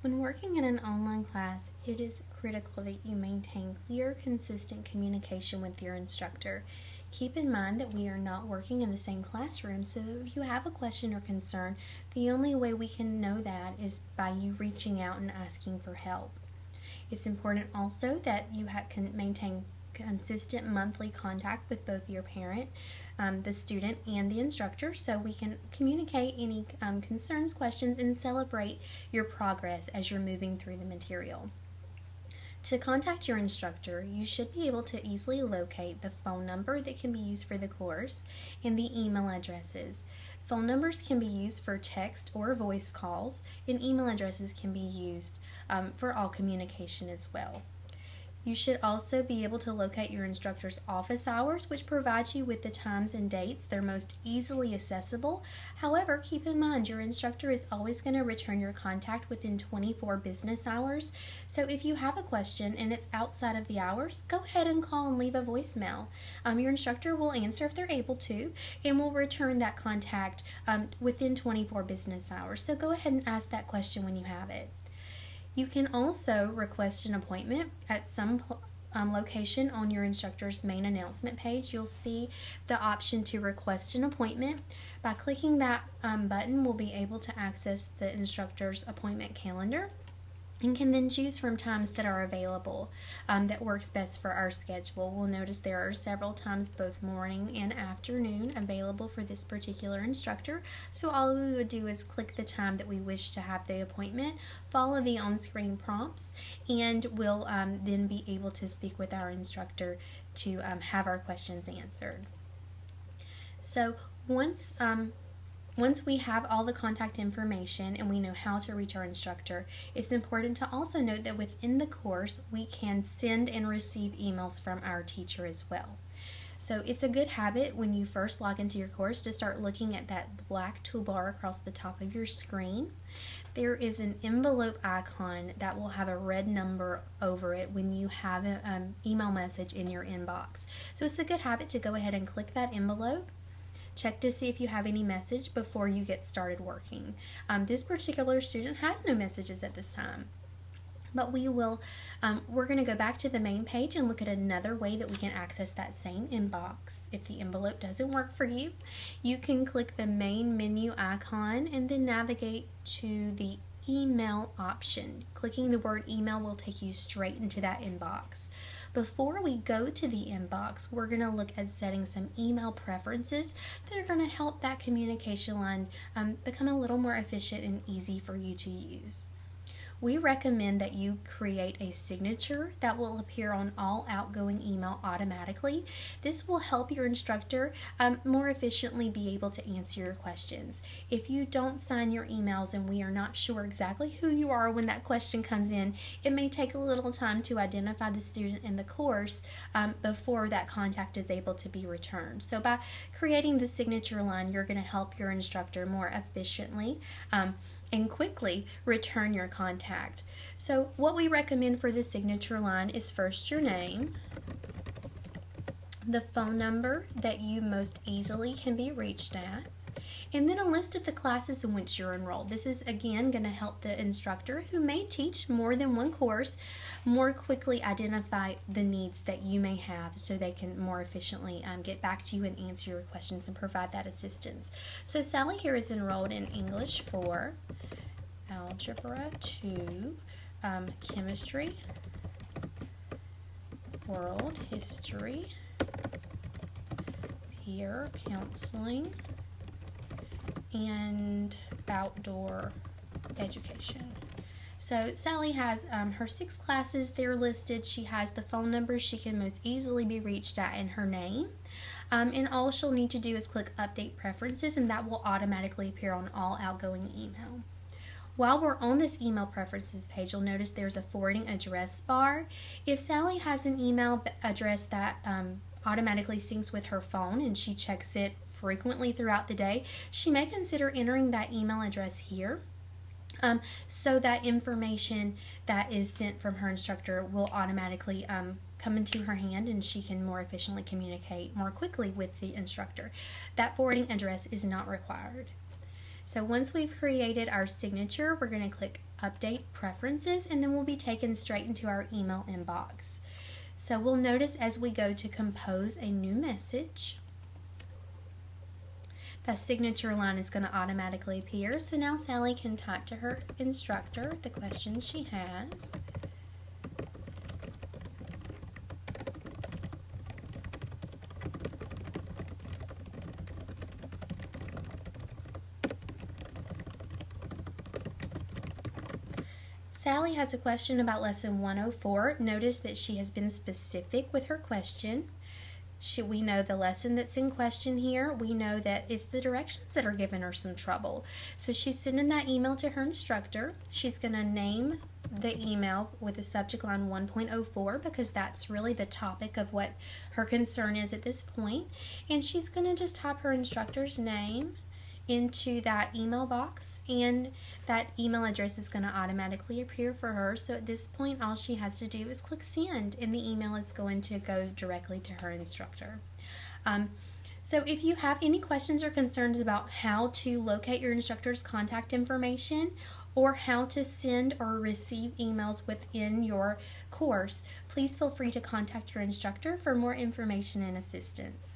When working in an online class, it is critical that you maintain clear, consistent communication with your instructor. Keep in mind that we are not working in the same classroom, so if you have a question or concern, the only way we can know that is by you reaching out and asking for help. It's important also that you can maintain consistent monthly contact with both your parent, the student, and the instructor, so we can communicate any concerns, questions, and celebrate your progress as you're moving through the material. To contact your instructor, you should be able to easily locate the phone number that can be used for the course and the email addresses. Phone numbers can be used for text or voice calls, and email addresses can be used for all communication as well. You should also be able to locate your instructor's office hours, which provides you with the times and dates they're most easily accessible. However, keep in mind your instructor is always going to return your contact within 24 business hours. So if you have a question and it's outside of the hours, go ahead and call and leave a voicemail. Your instructor will answer if they're able to, and will return that contact within 24 business hours. So go ahead and ask that question when you have it. You can also request an appointment at some location on your instructor's main announcement page. You'll see the option to request an appointment. By clicking that button, we'll be able to access the instructor's appointment calendar and can then choose from times that are available that works best for our schedule. We'll notice there are several times, both morning and afternoon, available for this particular instructor. So all we would do is click the time that we wish to have the appointment, follow the on-screen prompts, and we'll then be able to speak with our instructor to have our questions answered. So once we have all the contact information and we know how to reach our instructor, it's important to also note that within the course we can send and receive emails from our teacher as well. So it's a good habit when you first log into your course to start looking at that black toolbar across the top of your screen. There is an envelope icon that will have a red number over it when you have an email message in your inbox. So it's a good habit to go ahead and click that envelope. Check to see if you have any message before you get started working. This particular student has no messages at this time, but we're going to go back to the main page and look at another way that we can access that same inbox. If the envelope doesn't work for you, you can click the main menu icon and then navigate to the email option. Clicking the word email will take you straight into that inbox. Before we go to the inbox, we're going to look at setting some email preferences that are going to help that communication line become a little more efficient and easy for you to use. We recommend that you create a signature that will appear on all outgoing email automatically. This will help your instructor more efficiently be able to answer your questions. If you don't sign your emails and we are not sure exactly who you are when that question comes in, it may take a little time to identify the student in the course before that contact is able to be returned. So by creating the signature line, you're going to help your instructor more efficiently and quickly return your contact. So what we recommend for the signature line is first your name, the phone number that you most easily can be reached at, and then a list of the classes in which you're enrolled. This is again going to help the instructor, who may teach more than one course, more quickly identify the needs that you may have so they can more efficiently get back to you and answer your questions and provide that assistance. So Sally here is enrolled in English 4, Algebra 2, Chemistry, World History, Peer Counseling, and Outdoor Education. So Sally has her 6 classes there listed. She has the phone numbers she can most easily be reached at and her name. And all she'll need to do is click Update Preferences, and that will automatically appear on all outgoing email. While we're on this email preferences page, you'll notice there's a forwarding address bar. If Sally has an email address that automatically syncs with her phone and she checks it frequently throughout the day, she may consider entering that email address here. So that information that is sent from her instructor will automatically come into her hand, and she can more efficiently communicate more quickly with the instructor. That forwarding address is not required. So once we've created our signature, we're going to click update preferences, and then we'll be taken straight into our email inbox. So we'll notice as we go to compose a new message, that signature line is going to automatically appear. So now Sally can type to her instructor the questions she has. Sally has a question about lesson 104. Notice that she has been specific with her question. We know the lesson that's in question here. We know that it's the directions that are giving her some trouble. So she's sending that email to her instructor. She's going to name the email with the subject line 1.04 because that's really the topic of what her concern is at this point. And she's going to just type her instructor's name into that email box, and that email address is going to automatically appear for her. So at this point, all she has to do is click send, and the email is going to go directly to her instructor. So if you have any questions or concerns about how to locate your instructor's contact information or how to send or receive emails within your course, please feel free to contact your instructor for more information and assistance.